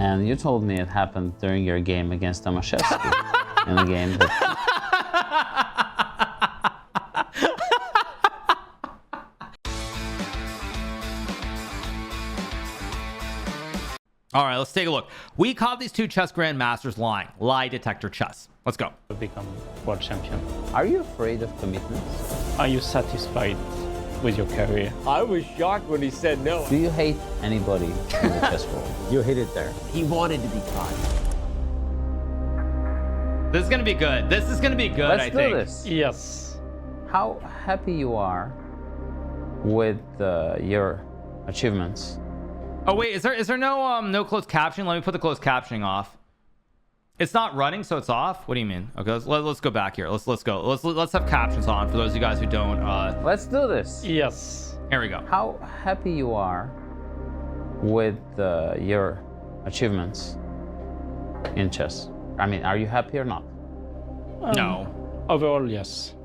And you told me it happened during your game against Tomaszewski in a game that... All right, let's take a look. We caught these two chess grandmasters lying. Lie detector chess. Let's go. To become world champion. Are you afraid of commitments? Are you satisfied with your career? I was shocked when he said no. Do you hate anybody in the chess world? You hit it there. He wanted to be caught. This is going to be good. This is going to be good, I think. Let's do this. Yes. How happy you are with your achievements? Oh wait, is there no closed captioning? Let me put the closed captioning off. It's not running, so it's off. What do you mean? Okay, let's go back here. Let's go. Let's have captions on for those of you guys who don't. Let's do this. Yes. Here we go. How happy you are with your achievements in chess? I mean, are you happy or not? No. Overall, yes.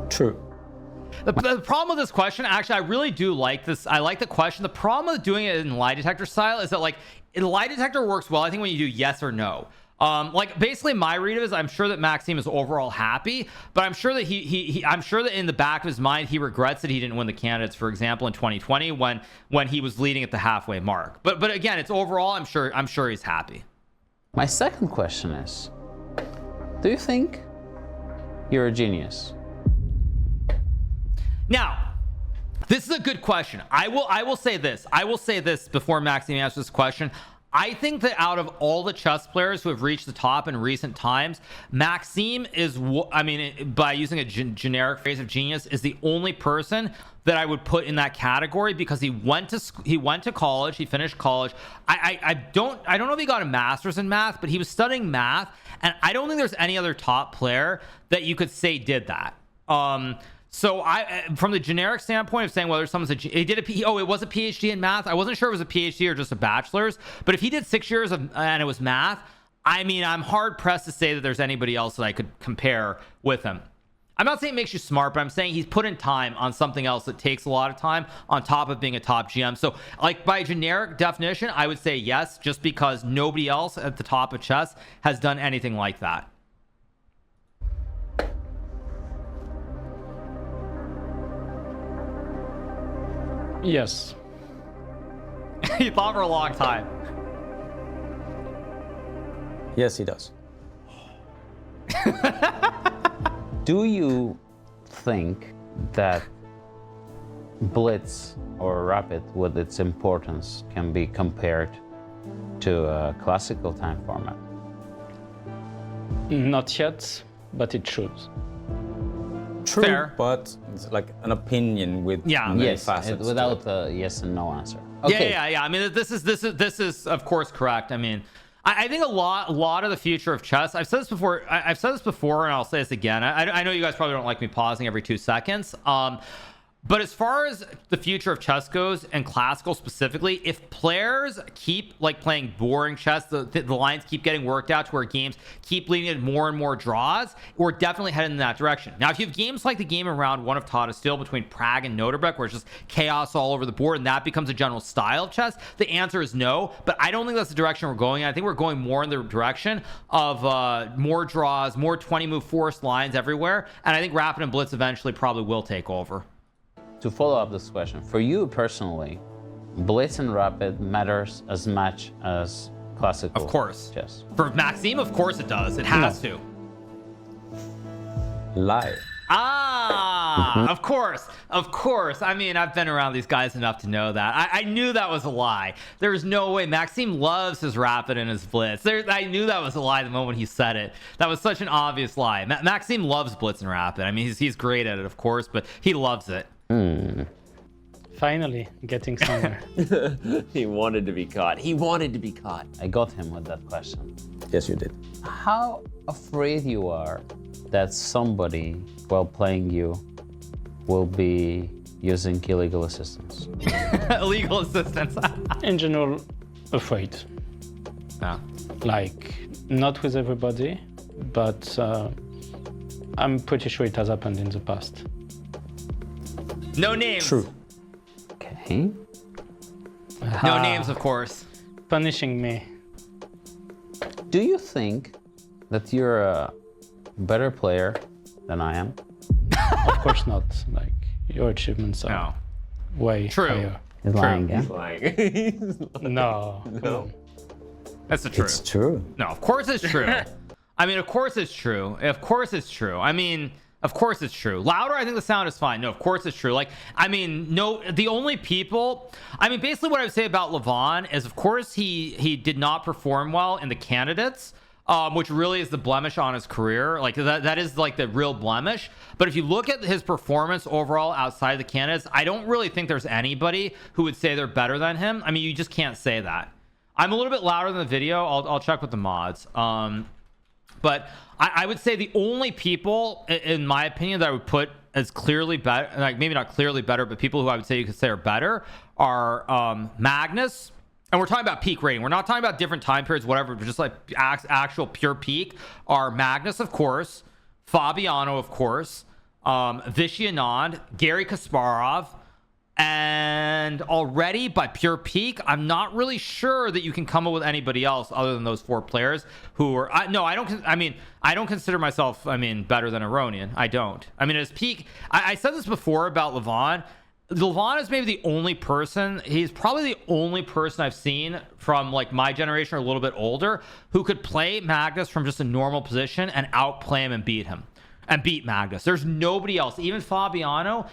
True. The problem with this question, actually, I really do like this. I like the question. The problem with doing it in lie detector style is that, like, in lie detector works well, I think, when you do yes or no. Like, basically, my read of it is I'm sure that Maxime is overall happy, but I'm sure that I'm sure that in the back of his mind, he regrets that he didn't win the candidates, for example, in 2020 when he was leading at the halfway mark. But again, it's overall, I'm sure he's happy. My second question is, do you think you're a genius? Now, this is a good question. I will say this. I will say this before Maxime answers this question. I think that out of all the chess players who have reached the top in recent times, Maxime is, I mean, by using a generic phrase of genius, is the only person that I would put in that category because he went to college, he finished college. I don't know if he got a master's in math, but he was studying math, and I don't think there's any other top player that you could say did that. So from the generic standpoint of saying whether someone's it was a PhD in math. I wasn't sure it was a PhD or just a bachelor's, but if he did 6 years and it was math, I mean, I'm hard pressed to say that there's anybody else that I could compare with him. I'm not saying it makes you smart, but I'm saying he's put in time on something else that takes a lot of time on top of being a top GM. So, like, by generic definition, I would say yes, just because nobody else at the top of chess has done anything like that. Yes. He thought for a long time. Yes, he does. Do you think that Blitz or Rapid, with its importance, can be compared to a classical time format? Not yet, but it should. True, Fair. but it's like an opinion with many Yes, facets without to it. a yes and no answer. Yeah. I mean, this is of course correct. I mean, I think a lot of the future of chess. I've said this before. I've said this before, and I'll say this again. I know you guys probably don't like me pausing every 2 seconds. But as far as the future of chess goes, and classical specifically, if players keep like playing boring chess, the lines keep getting worked out to where games keep leading to more and more draws, we're definitely heading in that direction. Now, if you have games like the game in round one of Tata Steel between Prague and Noterbreck, where it's just chaos all over the board, and that becomes a general style of chess, the answer is no. But I don't think that's the direction we're going in. I think we're going more in the direction of more draws, more 20-move forced lines everywhere, and I think Rapid and Blitz eventually probably will take over. To follow up this question, for you personally, Blitz and Rapid matters as much as classical Of course. chess? For Maxime, of course it does. It has to. Lie. Of course. I mean, I've been around these guys enough to know that. I knew that was a lie. There's no way. Maxime loves his Rapid and his Blitz. I knew that was a lie the moment he said it. That was such an obvious lie. Maxime loves Blitz and Rapid. I mean, he's great at it, of course, but he loves it. Finally, getting somewhere. He wanted to be caught. He wanted to be caught. I got him with that question. Yes, you did. How afraid you are that somebody, while playing you, will be using illegal assistance? Illegal assistance. In general, afraid. Yeah. Like, not with everybody, but I'm pretty sure it has happened in the past. No names. True. Okay. No names, of course. Punishing me. Do you think that you're a better player than I am? Of course not. Like, your achievements are No. way True. higher. He's lying again. No. No. That's the truth. It's true. No, of course it's true. I mean, of course it's true. Of course it's true. I mean, of course it's true. Louder, I think the sound is fine. No, of course it's true. Like, I mean, no, the only people, I mean, basically what I would say about Levon is, of course, he did not perform well in the candidates, which really is the blemish on his career. Like, that is like the real blemish. But if you look at his performance overall outside the candidates, I don't really think there's anybody who would say they're better than him. I mean, you just can't say that. I'm a little bit louder than the video. I'll check with the mods. But I would say the only people, in my opinion, that I would put as clearly better, like maybe not clearly better, but people who I would say you could say are better are Magnus. And we're talking about peak rating. We're not talking about different time periods, whatever, but just like actual pure peak are Magnus, of course, Fabiano, of course, Vishy Anand, Gary Kasparov, and already by pure peak, I'm not really sure that you can come up with anybody else other than those 4 players who are. I don't consider myself, better than Aronian. I don't. I mean, his peak. I said this before about Levon. Levon is maybe the only person. He's probably the only person I've seen from like my generation or a little bit older who could play Magnus from just a normal position and outplay him and beat him. And beat Magnus. There's nobody else. Even Fabiano,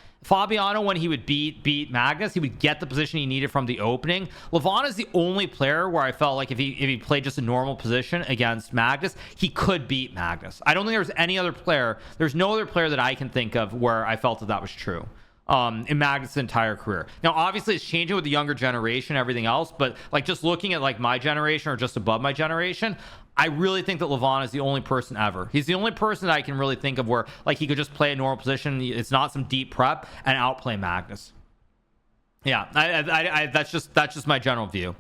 when he would beat Magnus, he would get the position he needed from the opening. Levon is the only player where I felt like if he played just a normal position against Magnus, he could beat Magnus. I don't think there's any other player. There's no other player that I can think of where I felt that was true. In Magnus' entire career. Now, obviously, it's changing with the younger generation, everything else, but like just looking at like my generation or just above my generation, I really think that Levon is the only person ever. He's the only person that I can really think of where like he could just play a normal position. It's not some deep prep and outplay Magnus. Yeah, that's just my general view.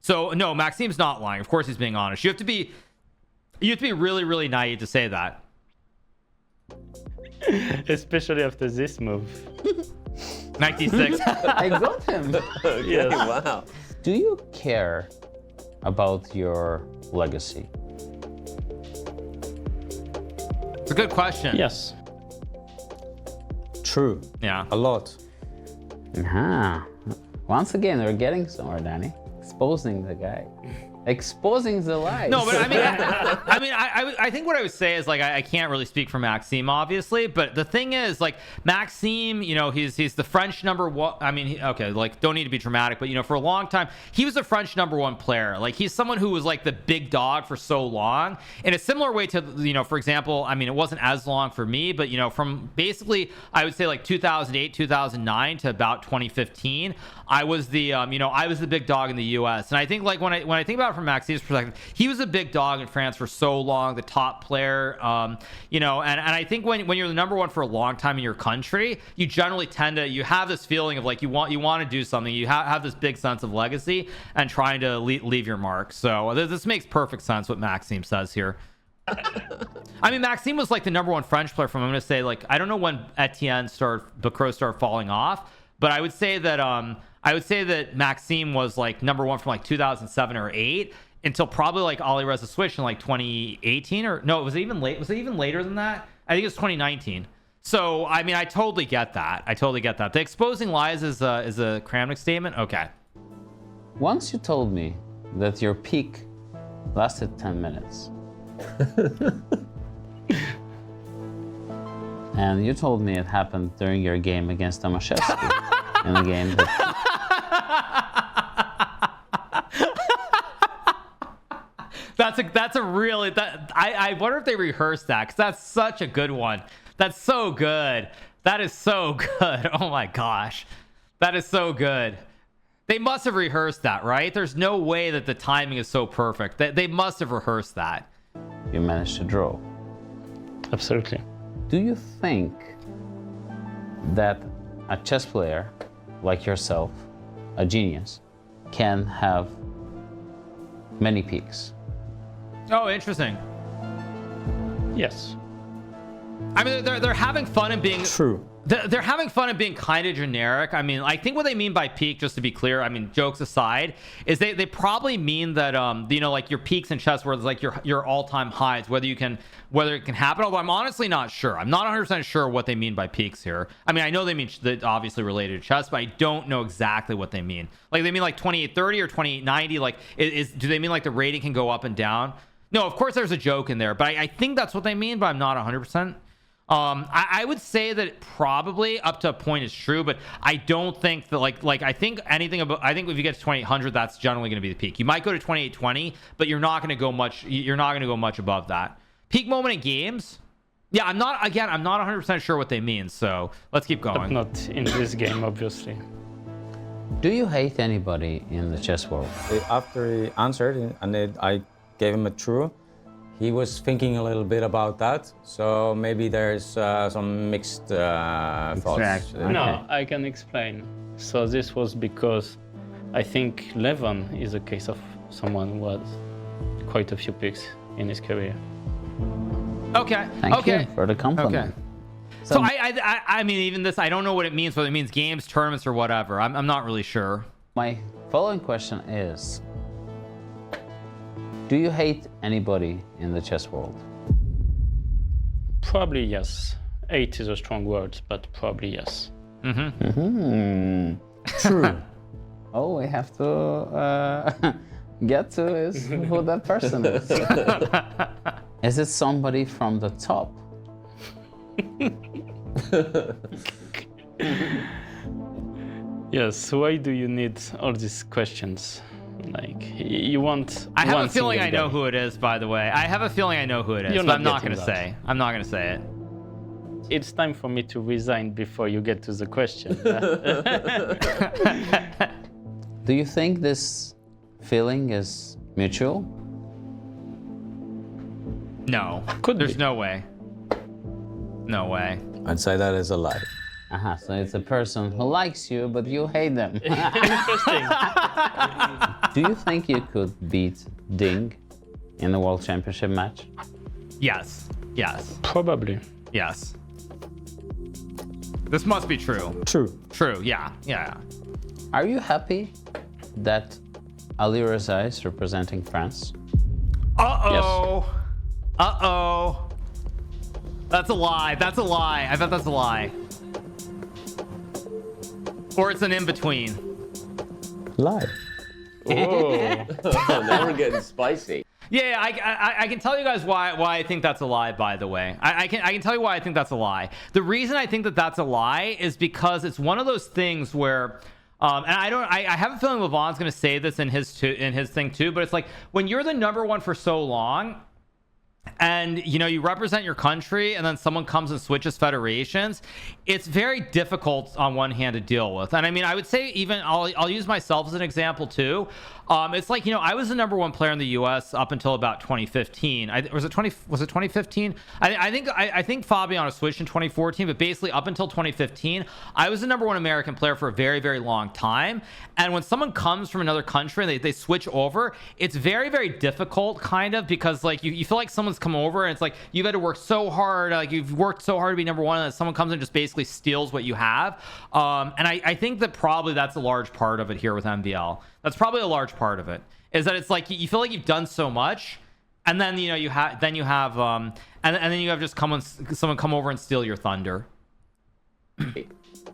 So no, Maxime's not lying. Of course, he's being honest. You have to be really, really naive to say that. Especially after this move. 96. I got him. Okay, Yes. wow. Do you care about your legacy? It's a good question. Yes. True. Yeah. A lot. Once again, we're getting somewhere, Danny. Exposing the guy. Exposing the lies. No, but I think what I would say is like I can't really speak for Maxime, obviously, but the thing is like Maxime, you know, he's the French #1. I mean, okay, like don't need to be dramatic, but you know, for a long time he was the French #1 player. Like he's someone who was like the big dog for so long, in a similar way to, you know, for example, I mean, it wasn't as long for me, but you know, from basically I would say like 2008, 2009 to about 2015, I was the I was the big dog in the U.S. And I think like when I think about it from Maxime's perspective, he was a big dog in France for so long, the top player, you know, and I think when you're the #1 for a long time in your country, you generally tend to, you have this feeling of like you want to do something, you have this big sense of legacy and trying to leave your mark. So this makes perfect sense what Maxime says here. I mean, Maxime was like the #1 French player from, I'm going to say, like, I don't know when Bacro started falling off, but I would say that Maxime was like #1 from like 2007 or 8 until probably like Ali Reza switched in like 2018, or no, it was even late. Was it even later than that? I think it was 2019. So I mean, I totally get that. The exposing lies is a Kramnik statement. Okay. Once you told me that your peak lasted 10 minutes. And you told me it happened during your game against Tomaszewski in a game that... That's a really, I wonder if they rehearsed that, because that's such a good one. That's so good. That is so good. Oh my gosh. That is so good. They must have rehearsed that, right? There's no way that the timing is so perfect. They must have rehearsed that. You managed to draw. Absolutely. Do you think that a chess player like yourself, a genius, can have many peaks? Oh, interesting. Yes. I mean, they're having fun and being... True. They're having fun and being kind of generic. I mean, I think what they mean by peak, just to be clear, I mean, jokes aside, is they probably mean that you know, like your peaks in chess, where it's like your all-time highs, whether it can happen. Although I'm honestly not sure. I'm not 100% sure what they mean by peaks here. I mean, I know they mean that obviously related to chess, but I don't know exactly what they mean. Like they mean like 2830 or 2890. Like do they mean like the rating can go up and down? No, of course there's a joke in there, but I think that's what they mean, but I'm not 100%. I would say that probably up to a point is true, but I don't think that like I think anything about, I think if you get to 2800, that's generally going to be the peak. You might go to 2820, but you're not going to go much above that. Peak moment in games, yeah, I'm not 100% sure what they mean, so let's keep But going. not in this game, obviously. Do you hate anybody in the chess world? After he answered and I gave him a true, he was thinking a little bit about that, so maybe there's some mixed thoughts. Exactly. No, I can explain. So this was because I think Levon is a case of someone who had quite a few picks in his career. Okay. Thank you for the compliment. Okay. So I mean, even this, I don't know what it means, whether it means games, tournaments, or whatever. I'm not really sure. My following question is, do you hate anybody in the chess world? Probably yes. 8 is a strong word, but probably yes. True. Oh, we have to get to is who that person is. Is it somebody from the top? Yes, why do you need all these questions? Like, you want... I have one a feeling I single know guy. who it is, by the way. I have a feeling I know who it is, You're but not I'm not getting going to that. say. I'm not going to say it. It's time for me to resign before you get to the question. Do you think this feeling is mutual? No. Could There's be. no way. No way. I'd say that is a lie. Aha, so it's a person who likes you, but you hate them. Interesting. Do you think you could beat Ding in the World Championship match? Yes. Yes. Probably. Yes. This must be true. True. True. Yeah. Yeah. Are you happy that Ali Reza is representing France? Uh-oh. Uh-oh. That's a lie. That's a lie. I bet that's a lie. Or it's an in-between. Lie. Oh. Oh, now we're getting spicy. Yeah, I can tell you guys why I think that's a lie, by the way. I can tell you why I think that's a lie. The reason I think that that's a lie is because it's one of those things where and I have a feeling Levon's going to say this in his thing too, but it's like when you're the number one for so long and you know you represent your country and then someone comes and switches federations, it's very difficult on one hand to deal with. And I mean, I would say even I'll use myself as an example too. It's like, you know, I was the number one player in the US up until about 2015. Was it 2015? I think Fabiano switched in 2014, but basically up until 2015 I was the number one American player for a very, very long time. And when someone comes from another country and they switch over, it's very, very difficult, kind of, because like you feel like someone's come over and it's like you've had to work so hard, like you've worked so hard to be number one, and then someone comes and just basically steals what you have. And I think that probably that's a large part of it here with MVL. That's probably a large part of it, is that it's like you feel like you've done so much, and then you know you have then you have and then you have just someone come over and steal your thunder.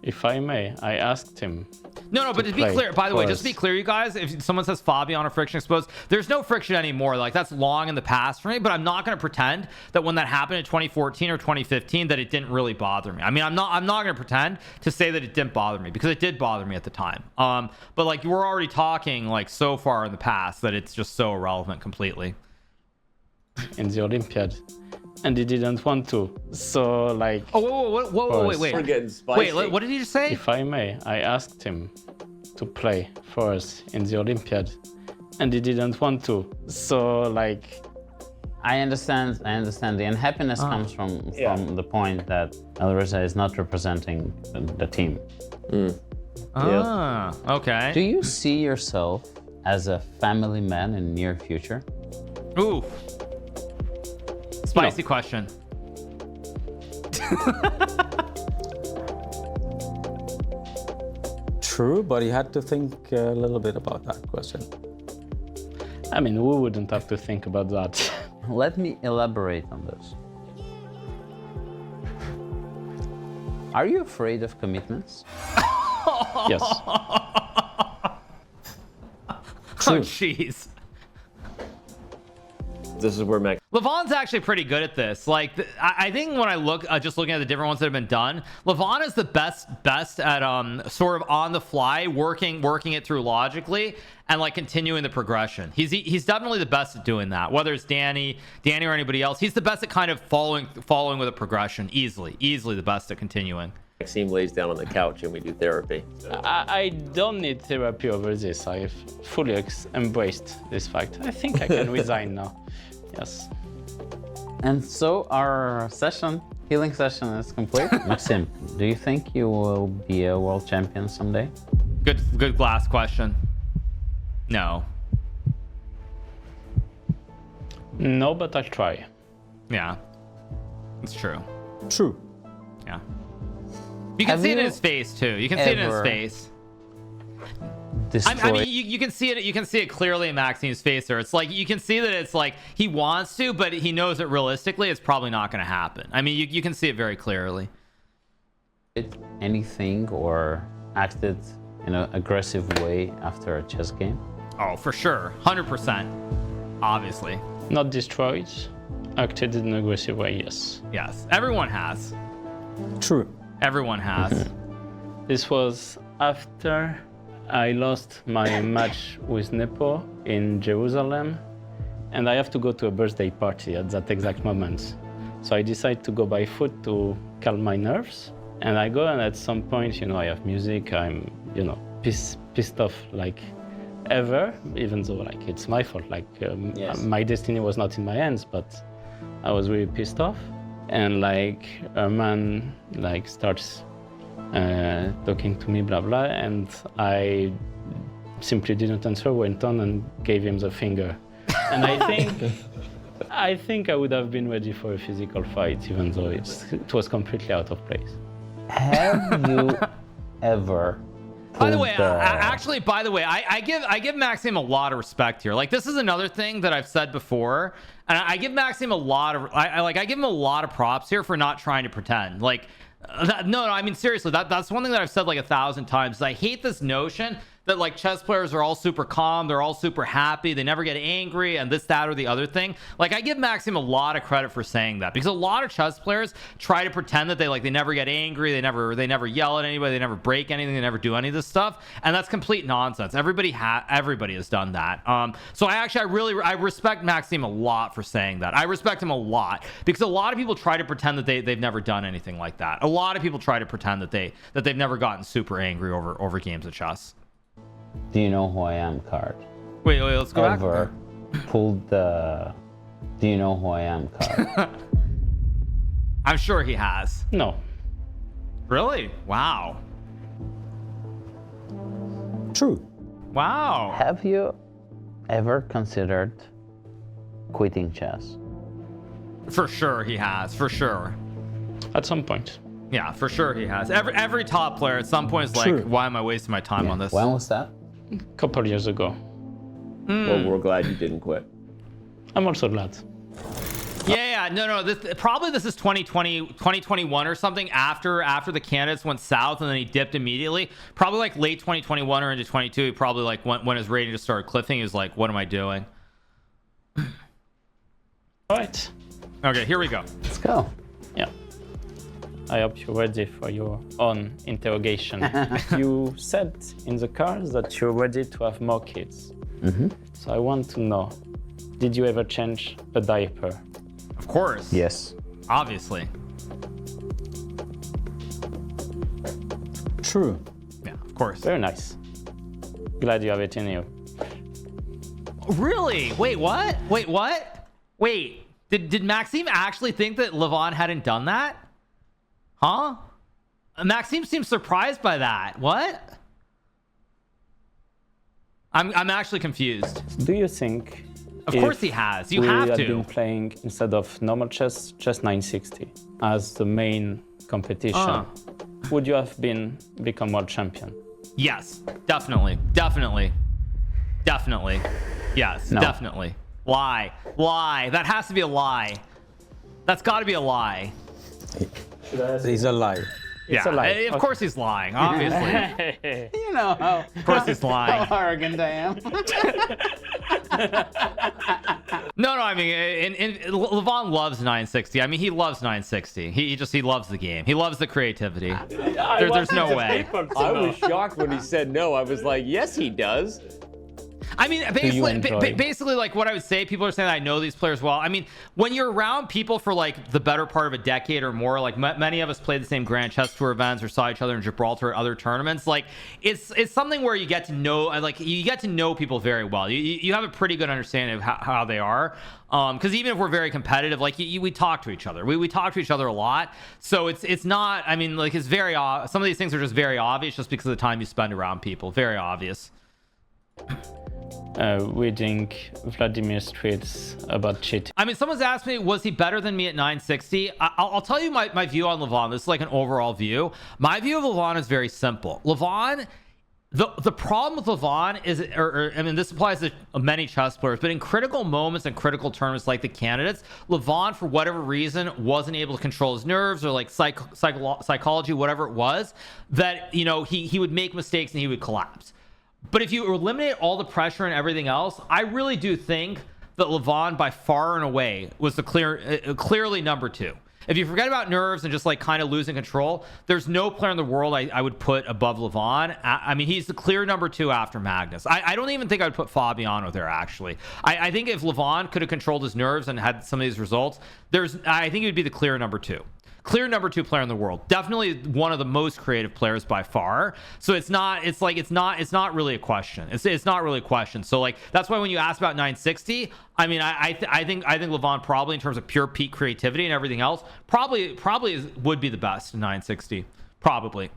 If I may, I asked him. No, but to be clear, by the way, just to be clear, you guys, if someone says Fabiano friction exposed, there's no friction anymore. Like, that's long in the past for me, but I'm not going to pretend that when that happened in 2014 or 2015 that it didn't really bother me. I mean, I'm not going to pretend to say that it didn't bother me, because it did bother me at the time. But like, we're already talking like so far in the past that it's just so irrelevant completely. In the Olympiad. And he didn't want to. So, like... Oh, wait. We're getting spicy. Wait, what did he just say? If I may, I asked him to play for us in the Olympiad. And he didn't want to. So, like... I understand. The unhappiness comes from the point that Alireza is not representing the team. Okay. Do you see yourself as a family man in the near future? Ooh. Spicy question. True, but he had to think a little bit about that question. I mean, who wouldn't have to think about that? Let me elaborate on this. Are you afraid of commitments? Yes. Oh, jeez. This is where Max. Levon's actually pretty good at this. Like, I think when I look, just looking at the different ones that have been done, Levon is the best at sort of on the fly, working it through logically, and like continuing the progression. He's definitely the best at doing that. Whether it's Danny or anybody else, he's the best at kind of following with a progression easily the best at continuing. Maxime lays down on the couch and we do therapy. I don't need therapy over this. I've fully embraced this fact. I think I can resign now. Yes. And so our healing session is complete. Maxim, do you think you will be a world champion someday? Good last question. No. No, but I'll try. Yeah. It's true. True. Yeah. You can Have see it in you his face too. You can see it in his ever face. Destroy. I mean, you can see it. You can see it clearly in Maxime's face. There, it's like you can see that it's like he wants to, but he knows that realistically, it's probably not going to happen. I mean, you can see it very clearly. Did anything or acted in an aggressive way after a chess game? Oh, for sure, 100%. Obviously, Not destroyed. Acted in an aggressive way, yes. yes. Everyone has. True. Everyone has. This was after I lost my match with Nepo in Jerusalem, and I have to go to a birthday party at that exact moment. So I decide to go by foot to calm my nerves. And I go, and at some point, I have music. I'm, pissed off like ever, even though like it's my fault. Like Yes. my destiny was not in my hands, but I was really pissed off. And like a man like starts talking to me, blah blah, and I simply didn't answer. Went on and gave him the finger. And I think I would have been ready for a physical fight, even though it was completely out of place. Have you ever? By the way, pulled by the way, I give Maxime a lot of respect here. Like, this is another thing that I've said before, and I give Maxime a lot of I give him a lot of props here for not trying to pretend. Like, no, I mean seriously, that's one thing that I've said like 1,000 times. I hate this notion that like chess players are all super calm, they're all super happy, they never get angry, and this, that, or the other thing. Like, I give Maxime a lot of credit for saying that, because a lot of chess players try to pretend that they never get angry, they never yell at anybody, they never break anything, they never do any of this stuff, and that's complete nonsense. Everybody has done that. So I respect Maxime a lot for saying that. I respect him a lot, because a lot of people try to pretend that they've never done anything like that. A lot of people try to pretend that they've never gotten super angry over games of chess. Do you know who I am card? Wait, let's go back. Ever pulled the "Do you know who I am" card? I'm sure he has. No. Really? Wow. True. Wow. Have you ever considered quitting chess? For sure he has. For sure. At some point. Yeah, for sure he has. Every top player at some point is like, True. why am I wasting my time on this? When was that? A couple years ago. Well, we're glad you didn't quit. I'm also glad. Yeah. No. This is 2020, 2021 or something, after the candidates went south and then he dipped immediately. Probably like late 2021 or into 22. He probably like when his rating just started cliffing, he was like, what am I doing? All right. Okay, here we go. Let's go. Yeah. I hope you're ready for your own interrogation. You said in the cards that you're ready to have more kids. Mm-hmm. So I want to know, did you ever change a diaper? Of course. Yes. Obviously. True. Yeah, of course. Very nice. Glad you have it in you. Really? Wait, what? Wait. Did Maxime actually think that Levon hadn't done that? Huh? Maxime seems surprised by that. What? I'm actually confused. Do you think... Of course he has. You we have had to. been playing, instead of normal chess 960 as the main competition, would you have become world champion? Yes, definitely. Yes, No. definitely. Lie. That has to be a lie. That's got to be a lie. It's a lie. It's a lie. Of course he's lying, obviously. You know how, Of course he's lying. how arrogant I am. No, I mean, Levon loves 960. I mean, he loves 960. He loves the game. He loves the creativity. There's no way. I was shocked when he said no. I was like, yes, he does. I mean, you enjoy? basically, like what I would say, people are saying I know these players well. I mean, when you're around people for like the better part of a decade or more, like many of us played the same Grand Chess Tour events or saw each other in Gibraltar or other tournaments. Like it's something where you get to know, like you get to know people very well. You have a pretty good understanding of how they are. Because even if we're very competitive, like we talk to each other, we talk to each other a lot. So it's not. I mean, like it's very some of these things are just very obvious just because of the time you spend around people. Very obvious. Reading Vladimir's tweets about cheating. I mean, someone's asked me, was he better than me at 960? I'll tell you my view on Levon. This is like an overall view. My view of Levon is very simple. Levon, the problem with Levon is, I mean, this applies to many chess players, but in critical moments and critical tournaments like the candidates, Levon, for whatever reason, wasn't able to control his nerves or like psychology, whatever it was, that, you know, he would make mistakes and he would collapse. But if you eliminate all the pressure and everything else, I really do think that Levon, by far and away, was the clearly number 2. If you forget about nerves and just like kind of losing control, there's no player in the world I would put above Levon. I mean, he's the clear number 2 after Magnus. I don't even think I would put Fabiano there, actually. I think if Levon could have controlled his nerves and had some of these results, I think he would be the clear number 2. Clear number 2 player in the world. Definitely one of the most creative players by far. So it's not really a question. It's not really a question. So like that's why when you ask about 960, I mean I think Levon probably in terms of pure peak creativity and everything else probably would be the best in 960. Probably.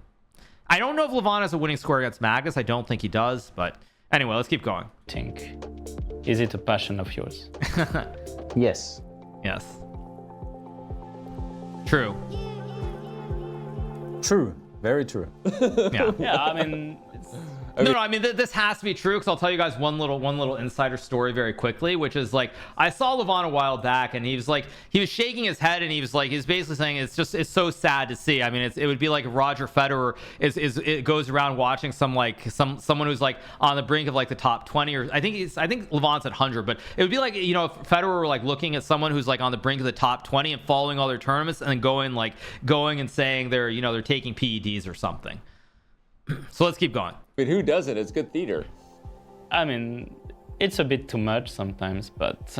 I don't know if Levon has a winning score against Magnus. I don't think he does, but anyway, let's keep going. Is it a passion of yours? Yes. Yes. True. True. Very true. Yeah. Yeah, I mean, No, I mean, this has to be true because I'll tell you guys one little insider story very quickly, which is like I saw Levon a while back and he was shaking his head and he was basically saying it's so sad to see. I mean, it would be like if Roger Federer it goes around watching someone who's like on the brink of like the top 20 or I think Levon's at 100, but it would be like, you know, if Federer were like looking at someone who's like on the brink of the top 20 and following all their tournaments and then going and saying they're taking PEDs or something. So let's keep going. But who doesn't? It's good theater. I mean, it's a bit too much sometimes, but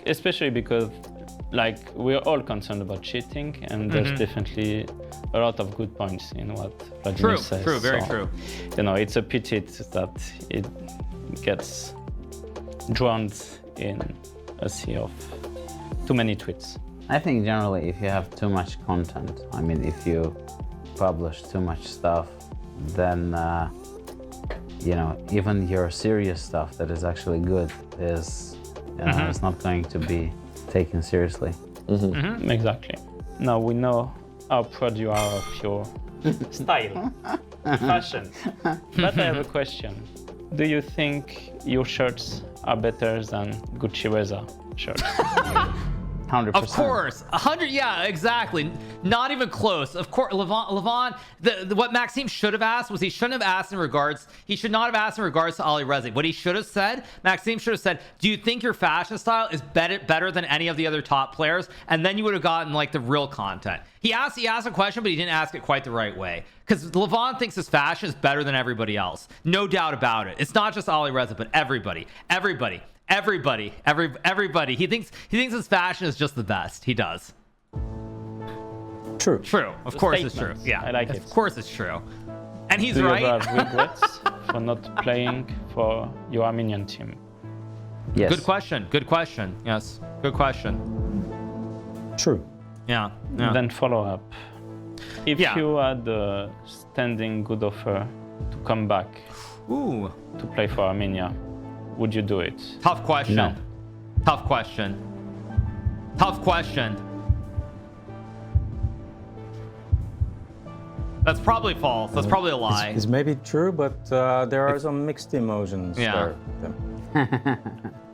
especially because like we're all concerned about cheating, and there's definitely a lot of good points in what Vladimir says. True, very true. You know, it's a pity that it gets drowned in a sea of too many tweets. I think generally if you have too much content, I mean, if you publish too much stuff, then you know, even your serious stuff that is actually good is, you know, it's not going to be taken seriously. Exactly. Now we know how proud you are of your style, fashion. But I have a question. Do you think your shirts are better than Gucci Reza shirts? 100%. Of course, 100. Yeah, exactly. Not even close. Of course, Levon. What Maxime should have asked was he should not have asked in regards to Ali Reza. What he should have said, Maxime should have said, "Do you think your fashion style is better than any of the other top players?" And then you would have gotten like the real content. He asked a question, but he didn't ask it quite the right way. Because Levon thinks his fashion is better than everybody else. No doubt about it. It's not just Ali Reza, but everybody. He thinks his fashion is just the best. He does. True. Of course it's true. Yeah, I like it. Of course it's true. And he's Do you right. have regrets for not playing for your Armenian team? Yes. Good question. Yes. Good question. True. Yeah. Then follow up. If Yeah. you had a standing good offer to come back Ooh. to play for Armenia, would you do it? Tough question. No. Tough question. That's probably false. That's probably a lie. It's maybe true, but there are some mixed emotions Yeah. there.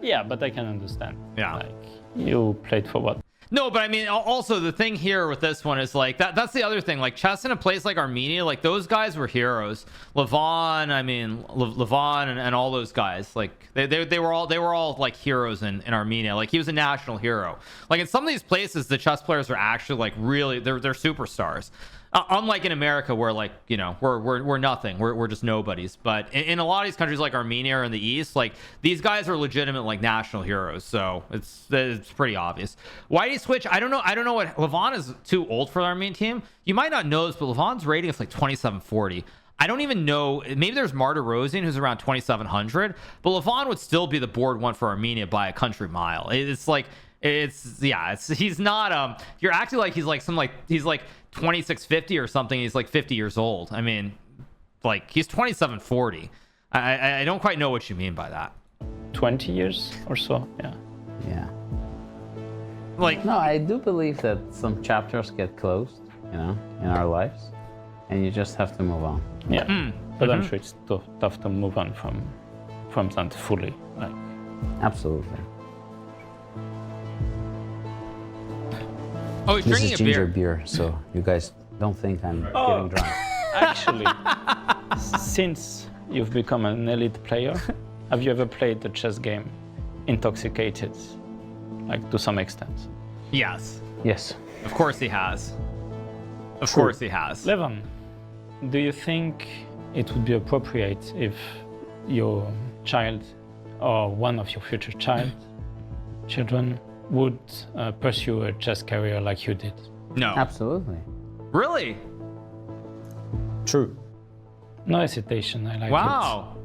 Yeah, but I can understand. Yeah. Like, you played for what? No, but I mean, also the thing here with this one is like that's the other thing. Like chess in a place like Armenia, like those guys were heroes. Levon, I mean, Levon and all those guys, like they were all like heroes in Armenia. Like he was a national hero. Like in some of these places, the chess players are actually like really they're superstars. Unlike in America, where like we're nothing, we're just nobodies. But in a lot of these countries like Armenia or in the East, like these guys are legitimate like national heroes. So it's pretty obvious. Why do you switch? I don't know what Levon is too old for the Armenian team. You might not know this, but Levon's rating is like 2740. I don't even know. Maybe there's Marta Rosian who's around 2700, but Levon would still be the board one for Armenia by a country mile. It's like. He's not you're acting like he's like 2650 or something. He's like 50 years old. I mean, like he's 2740. I don't quite know what you mean by that. 20 years or so, yeah. Yeah. Like No, I do believe that some chapters get closed, in our lives, and you just have to move on. Yeah, but I'm sure it's tough to move on from that fully. Like, Absolutely. oh, he's This drinking is a ginger beer. beer, so you guys don't think I'm getting drunk. actually, since you've become an elite player, have you ever played the chess game Intoxicated, like to some extent? Yes, Yes. of course he has. Of course he has. Levan, do you think it would be appropriate if your child or one of your future children would pursue a chess career like you did? No. Absolutely. Really? True. No hesitation, I like Wow.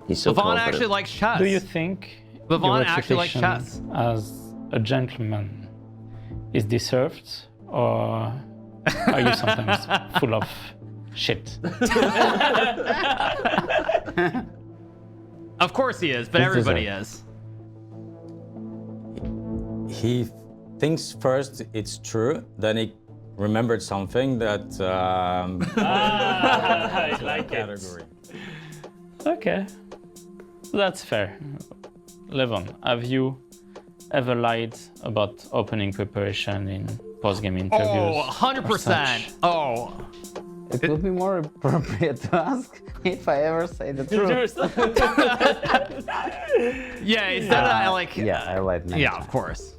He's so Levon confident. actually likes chess. it. Do you think Levon your actually likes reputation chess. as a gentleman is deserved, or are you sometimes full of shit? Of course he is, but It's everybody deserved. is. He thinks first it's true, then he remembered something that I like category. Okay, that's fair. Levon, have you ever lied about opening preparation in post-game interviews? Oh, or 100%. such? Oh. It would be more appropriate to ask if I ever say the truth. Yeah, he's done that like Yeah, I lied many yeah, times. of course.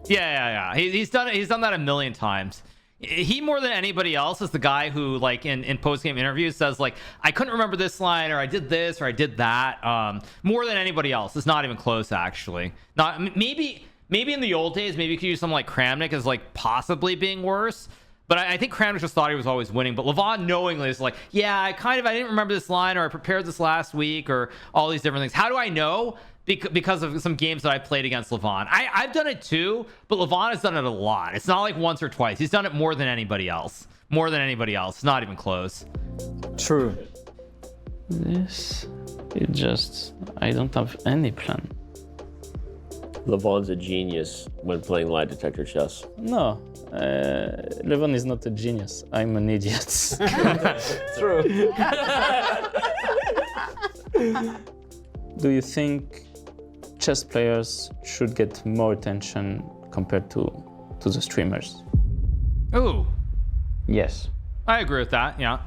Yeah. He's done it. He's done that a million times. He more than anybody else is the guy who like in post-game interviews says like I couldn't remember this line or I did this or I did that. More than anybody else. It's not even close actually. Not maybe in the old days maybe you could use someone like Kramnik as like possibly being worse. But I think Kramnik just thought he was always winning. But Levon knowingly is like, yeah, I didn't remember this line or I prepared this last week or all these different things. How do I know? Because of some games that I played against Levon. I've done it too, but Levon has done it a lot. It's not like once or twice. He's done it more than anybody else. More than anybody else. It's not even close. True. This, I don't have any plan. Levon's a genius when playing lie detector chess. No, Levon is not a genius. I'm an idiot. True. Do you think chess players should get more attention compared to the streamers? Ooh, Yes. I agree with that. Yeah.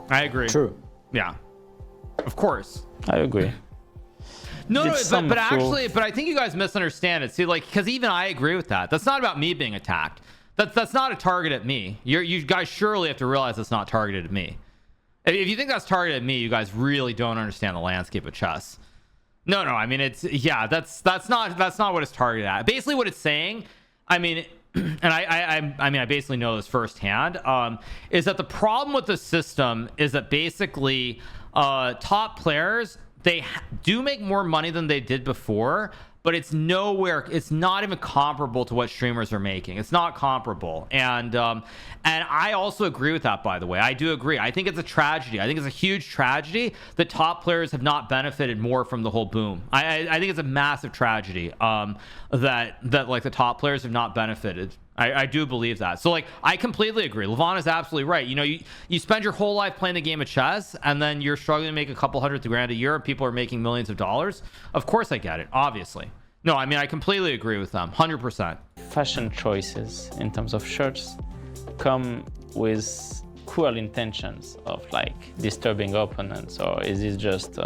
I agree. True. Yeah. Of course. I agree. No, Did but some of actually, but I think you guys misunderstand it. See, like, because even I agree with that. That's not about me being attacked. That's not a target at me. You guys surely have to realize it's not targeted at me. If you think that's targeted at me, you guys really don't understand the landscape of chess. No. I mean, that's not what it's targeted at. Basically, what it's saying, I mean, and I basically know this firsthand, is that the problem with the system is that basically top players, they do make more money than they did before, but it's not even comparable to what streamers are making. It's not comparable. And I also agree with that, by the way. I do agree. I think it's a tragedy. I think it's a huge tragedy that top players have not benefited more from the whole boom. I think it's a massive tragedy that like the top players have not benefited I do believe that. So like, I completely agree. Levon is absolutely right. You know, you spend your whole life playing the game of chess, and then you're struggling to make a couple $100,000 a year, and people are making millions of dollars. Of course, I get it. Obviously, no. I mean, I completely agree with them, 100%. Fashion choices in terms of shirts come with cruel intentions of like disturbing opponents, or is it just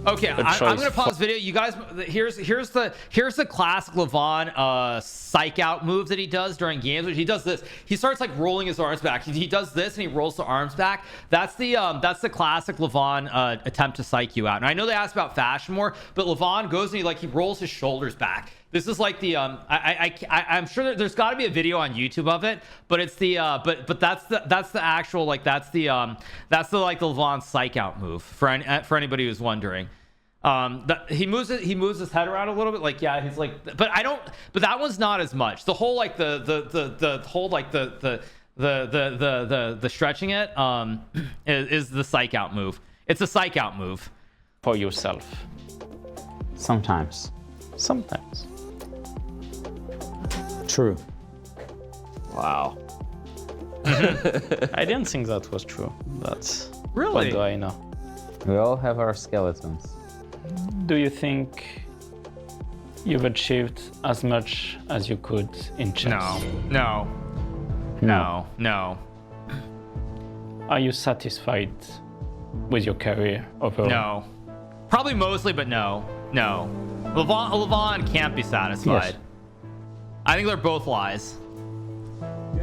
Okay, I'm gonna pause video. You guys, here's the classic Levon psych out move that he does during games. Which he does this. He starts like rolling his arms back. He does this and he rolls the arms back. That's the classic Levon attempt to psych you out. And I know they asked about fashion more, but Levon goes and he rolls his shoulders back. This is like the I'm sure there's got to be a video on YouTube of it, but it's the but that's the actual like that's the like the Levon psych out move for anybody who's wondering. He moves his head around a little bit, like, yeah, he's like, but that one's not as much. The whole like the whole like the stretching it is the psych out move. It's a psych out move for yourself? Sometimes. True. Wow. I didn't think that was true. That's really. What do I know? We all have our skeletons. Do you think you've achieved as much as you could in chess? No. Are you satisfied with your career overall? No. Probably mostly, but no. Levon can't be satisfied. Yes. I think they're both lies.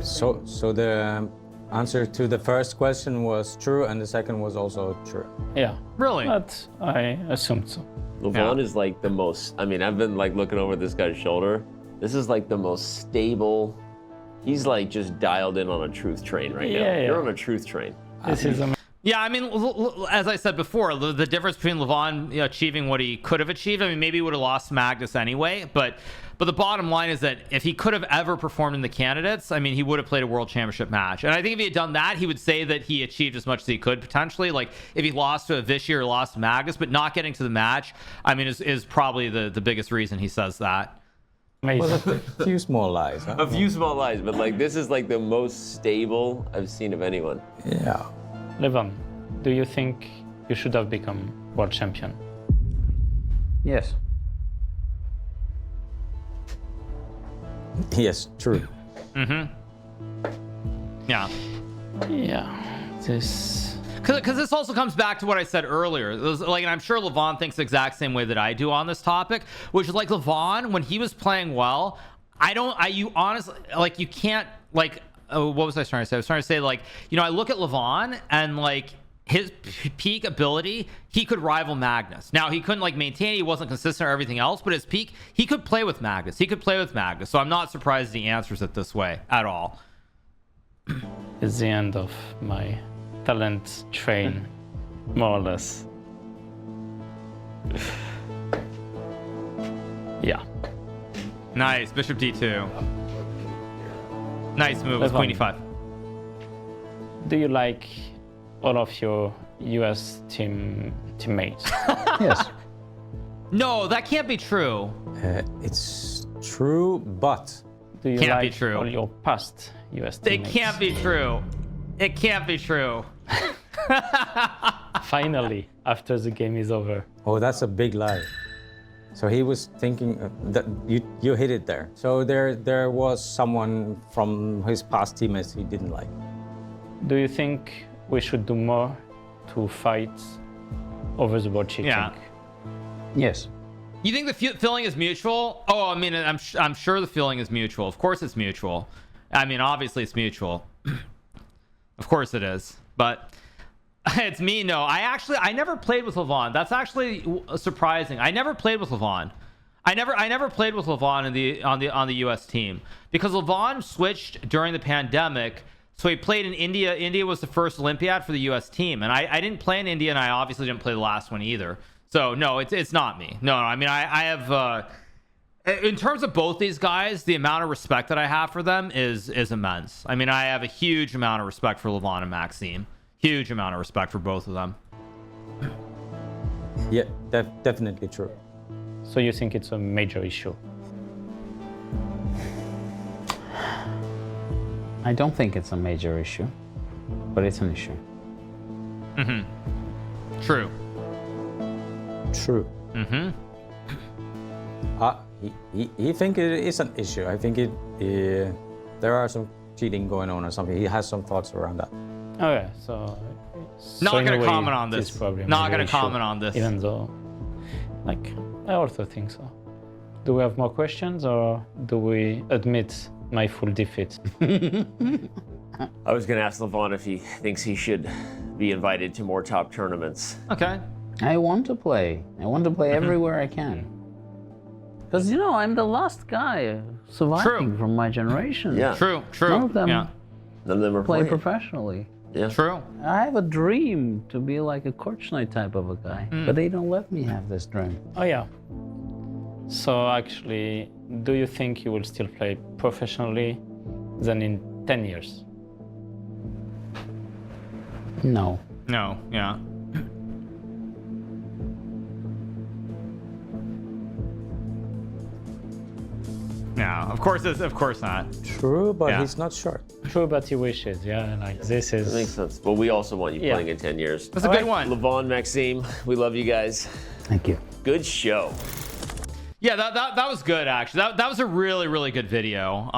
So the answer to the first question was true, and the second was also true. Yeah. Really? But I assumed so. Levon Yeah. is like the most, I mean, I've been like looking over this guy's shoulder. This is like the most stable. He's like just dialed in on a truth train right now. Yeah. You're on a truth train. This is amazing. Yeah, I mean, as I said before, the difference between Levon achieving what he could have achieved, I mean, maybe he would have lost Magnus anyway, but the bottom line is that if he could have ever performed in the candidates, I mean, he would have played a world championship match. And I think if he had done that, he would say that he achieved as much as he could potentially. Like if he lost to a Vichy or lost to Magnus, but not getting to the match, I mean, is probably the biggest reason he says that. Amazing. A few small lies, huh? A few small lies, but like this is like the most stable I've seen of anyone. Yeah. Levon, do you think you should have become world champion? Yes. Yes, true. Yeah. Yeah. This. Because this also comes back to what I said earlier. It was like, and I'm sure Levon thinks the exact same way that I do on this topic, which is like Levon, when he was playing well, you honestly, like, you can't, like, what was I trying to say? I was trying to say, like, you know, I look at Levon and, like, his peak ability, he could rival Magnus. Now, he couldn't, like, maintain it. He wasn't consistent or everything else, but his peak, he could play with Magnus. So I'm not surprised he answers it this way at all. It's the end of my talent train, more or less. Yeah. Nice. Bishop D2. Nice move with Queen E5. Do you like all of your US teammates? Yes. No, that can't be true. It's true, but Do you Can't be like true. all your past US It teammates? can't be true. It can't be true. Finally, after the game is over. oh, that's a big lie. So he was thinking that you hit it there. So there was someone from his past teammates he didn't like. Do you think we should do more to fight over the board cheating? Yeah. Yes. You think the feeling is mutual? Oh, I mean, I'm sure the feeling is mutual. Of course it's mutual. I mean, obviously it's mutual. Of course it is. But it's me, no. I never played with Levon. That's actually surprising. I never played with Levon. I never played with Levon on the US team because Levon switched during the pandemic. So he played in India. India was the first Olympiad for the US team, and I didn't play in India, and I obviously didn't play the last one either. So no, it's not me. No, I mean I have in terms of both these guys, the amount of respect that I have for them is immense. I mean, I have a huge amount of respect for Levon and Maxime. Huge amount of respect for both of them. Yeah, definitely true. So you think it's a major issue? I don't think it's a major issue, but it's an issue. True. True. He think it is an issue. I think there are some cheating going on or something. He has some thoughts around that. Okay, so Not in a gonna way, comment on it is this. probably a Not major gonna issue, comment on this. Even though, like, I also think so. Do we have more questions, or do we admit my full defeat? I was gonna ask Levon if he thinks he should be invited to more top tournaments. Okay. I want to play. I want to play everywhere I can. Because, you know, I'm the last guy surviving from my generation. Yeah. True. None of them Yeah. None of them are play playing. professionally. Yeah. True. I have a dream to be like a Korchnoi type of a guy, but they don't let me have this dream. Oh yeah. So actually, do you think you will still play professionally then in 10 years? No. No. Yeah. No. Of course not. True, but Yeah. he's not sure. True, but he wishes, yeah, like this is... That makes sense. But we also want you Yeah. playing in 10 years. That's a good one. Levon, Maxime, we love you guys. Thank you. Good show. Yeah, that was good actually. That was a really good video.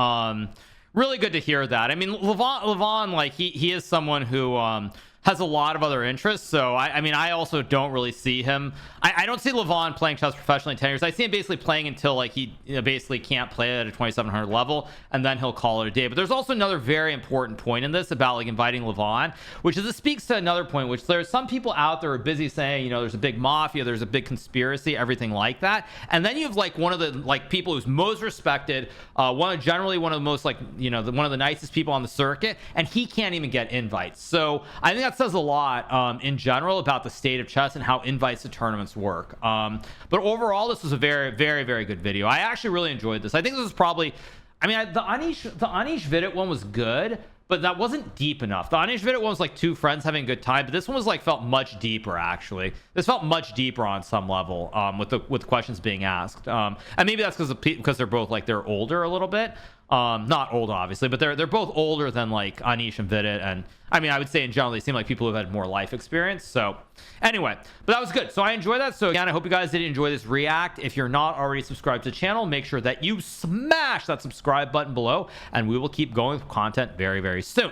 Really good to hear that. I mean, Levon, like he is someone who has a lot of other interests. So I mean, I also don't really see him. I don't see Levon playing chess professionally in 10 years. I see him basically playing until like he basically can't play at a 2700 level, and then he'll call it a day. But there's also another very important point in this about like inviting Levon, which is it speaks to another point, which there's some people out there who are busy saying, you know, there's a big mafia, there's a big conspiracy, everything like that. And then you have like one of the like people who's most respected, generally one of the most like, you know, one of the nicest people on the circuit, and he can't even get invites. So I think that says a lot in general about the state of chess and how invites to tournaments work. But overall, this was a very good video. I actually really enjoyed this. I think this was probably, I mean, the Anish Vidit one was good, but that wasn't deep enough. The Anish Vidit one was like two friends having a good time, but this one was like felt much deeper actually. This felt much deeper on some level with questions being asked. And maybe that's because they're both like they're older a little bit. Not old obviously, but they're both older than like Anish and Vidit, and I mean I would say in general they seem like people who've had more life experience. So anyway, but that was good. So I enjoyed that. So again, I hope you guys did enjoy this react. If you're not already subscribed to the channel, make sure that you smash that subscribe button below, and we will keep going with content very soon.